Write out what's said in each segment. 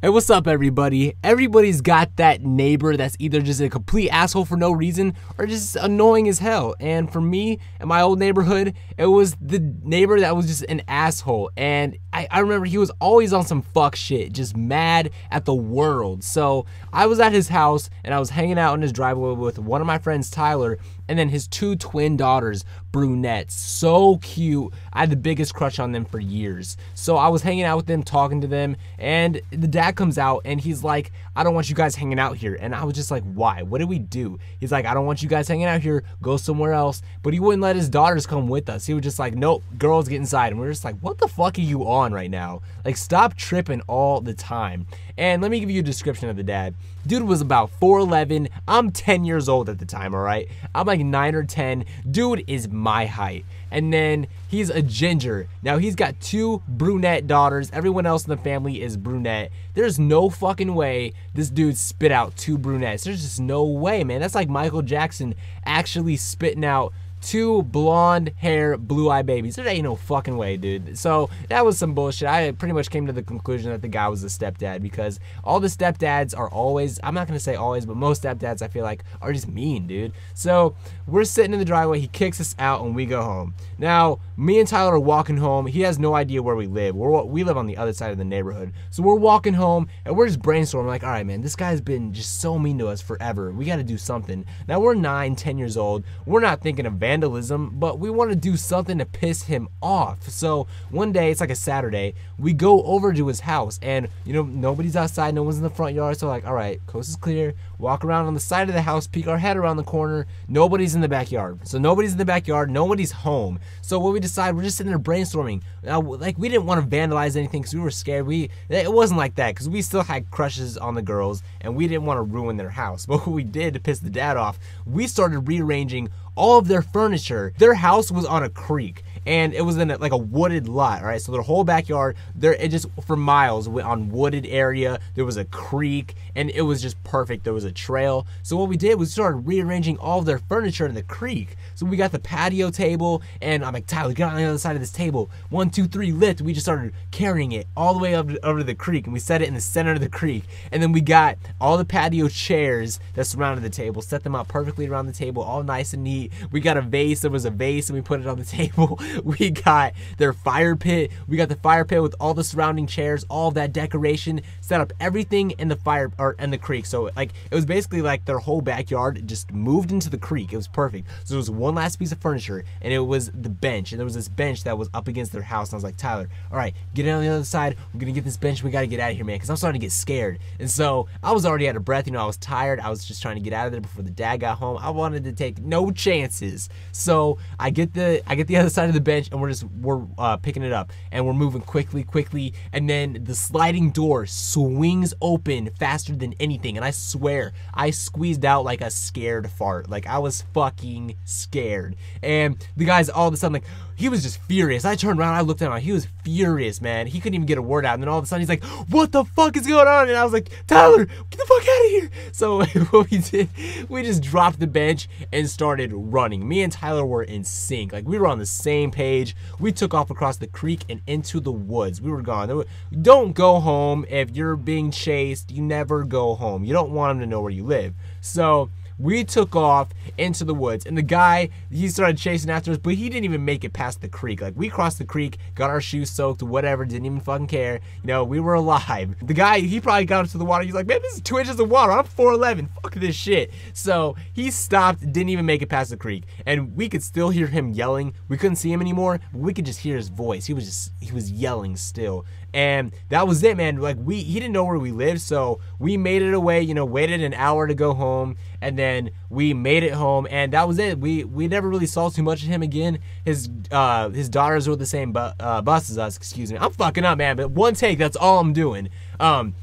Hey, what's up, everybody? Everybody's got that neighbor that's either just a complete asshole for no reason or just annoying as hell. And for me, in my old neighborhood, it was the neighbor that was just an asshole. And I remember he was always on some fuck shit, just mad at the world. So I was at his house and I was hanging out in his driveway with one of my friends, Tyler, and then his two twin daughters, brunettes, so cute. I had the biggest crush on them for years. So I was hanging out with them, talking to them, and the dad comes out and he's like, I don't want you guys hanging out here. And I was just like, why? What did we do? He's like, I don't want you guys hanging out here, go somewhere else. But he wouldn't let his daughters come with us. He was just like, nope, girls get inside. And we're just like, what the fuck are you on right now? Like, stop tripping all the time. And let me give you a description of the dad. Dude was about 4'11". I'm 10 years old at the time, all right? I'm like 9 or 10. Dude is my height. And then he's a ginger. Now, he's got two brunette daughters. Everyone else in the family is brunette. There's no fucking way this dude spit out two brunettes. There's just no way, man. That's like Michael Jackson actually spitting out two blonde hair, blue-eyed babies. There ain't no fucking way, dude. So that was some bullshit. I pretty much came to the conclusion that the guy was a stepdad because all the stepdads are always, I'm not gonna say always, but most stepdads I feel like are just mean, dude. So we're sitting in the driveway, he kicks us out and we go home. Now, me and Tyler are walking home. He has no idea where we live. We live on the other side of the neighborhood. So we're walking home and we're just brainstorming like, all right, man, this guy's been just so mean to us forever. We gotta do something. Now we're 9, 10 years old. We're not thinking of vandalism, but we want to do something to piss him off. So one day, it's like a Saturday, we go over to his house and, you know, nobody's outside, no one's in the front yard. So like, all right, coast is clear, walk around on the side of the house, peek our head around the corner, nobody's in the backyard. So nobody's in the backyard, nobody's home. So what we decide, we're just sitting there brainstorming. Now, like, we didn't want to vandalize anything because we were scared. It wasn't like that because we still had crushes on the girls and we didn't want to ruin their house. But what we did to piss the dad off, we started rearranging all of their furniture. Their house was on a creek and it was in like a wooded lot, all right? So their whole backyard, it just for miles went on wooded area. There was a creek and it was just perfect. There was a trail. So what we did was started rearranging all of their furniture in the creek. So we got the patio table and I'm like, Tyler, get on the other side of this table. 1, 2, 3, lift. We just started carrying it all the way up over to the creek and we set it in the center of the creek. And then we got all the patio chairs that surrounded the table, set them out perfectly around the table, all nice and neat. We got a vase. There was a vase and we put it on the table. We got their fire pit. We got the fire pit with all the surrounding chairs, all of that decoration, set up everything in the fire or in the creek. So like it was basically like their whole backyard just moved into the creek. It was perfect. So there was one last piece of furniture and it was the bench. And there was this bench that was up against their house. And I was like, Tyler, all right, get in on the other side. We're gonna get this bench. We gotta get out of here, man, because I'm starting to get scared. And so I was already out of breath. You know, I was tired. I was just trying to get out of there before the dad got home. I wanted to take no chances. So I get the other side of the bench and we're picking it up and we're moving quickly, and then the sliding door swings open faster than anything, and I swear I squeezed out like a scared fart. Like I was fucking scared. And the guy's all of a sudden like, he was just furious. I turned around, I looked at him, he was furious, man. He couldn't even get a word out. And then all of a sudden he's like, what the fuck is going on? And I was like, Tyler, get the fuck out of here. So what we did, we just dropped the bench and started running. Me and Tyler were in sync. Like we were on the same page. We took off across the creek and into the woods. We were gone. Don't go home. If you're being chased, you never go home. You don't want them to know where you live. So we took off into the woods, and the guy, he started chasing after us, but he didn't even make it past the creek. Like, we crossed the creek, got our shoes soaked, whatever, didn't even fucking care. You know, we were alive. The guy, he probably got into the water. He's like, man, this is 2 inches of water. I'm 4'11". Fuck this shit. So he stopped, didn't even make it past the creek, and we could still hear him yelling. We couldn't see him anymore, but we could just hear his voice. He was yelling still. And that was it, man. Like, he didn't know where we lived, so we made it away, you know, waited an hour to go home, and then we made it home, and that was it. We never really saw too much of him again. His daughters were the same bus as us, excuse me. I'm fucking up, man, but one take, that's all I'm doing.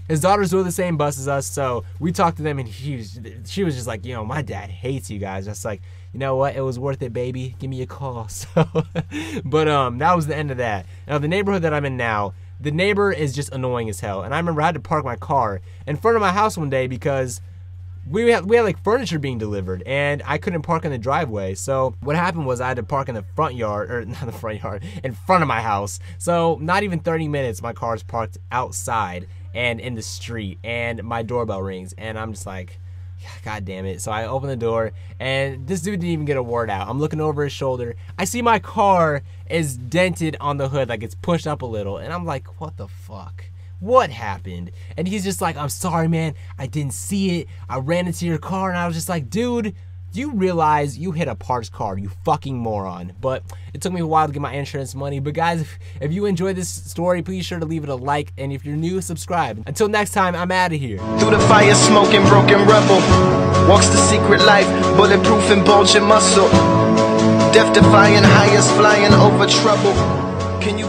His daughters were the same bus as us, so we talked to them, and she was just like, you know, my dad hates you guys. Just like, you know what, it was worth it, baby. Give me a call. So, but that was the end of that. Now, the neighborhood that I'm in now, the neighbor is just annoying as hell. And I remember I had to park my car in front of my house one day because we had like furniture being delivered and I couldn't park in the driveway. So what happened was I had to park in the front yard, or not the front yard, in front of my house. So not even 30 minutes, my car's parked outside. and in the street, and my doorbell rings, and I'm just like, God damn it. So I open the door, and this dude didn't even get a word out. I'm looking over his shoulder. I see my car is dented on the hood, like it's pushed up a little, and I'm like, what the fuck? What happened? And he's just like, I'm sorry, man. I didn't see it. I ran into your car, and I was just like, dude, you realize you hit a parked car, you fucking moron. But it took me a while to get my insurance money. But guys, if you enjoyed this story, please sure to leave it a like. And if you're new, subscribe. Until next time, I'm out of here. Through the fire, smoking, broken rebel. Walks the secret life, bulletproof and bulging muscle. Death defying, highest flying over trouble. Can you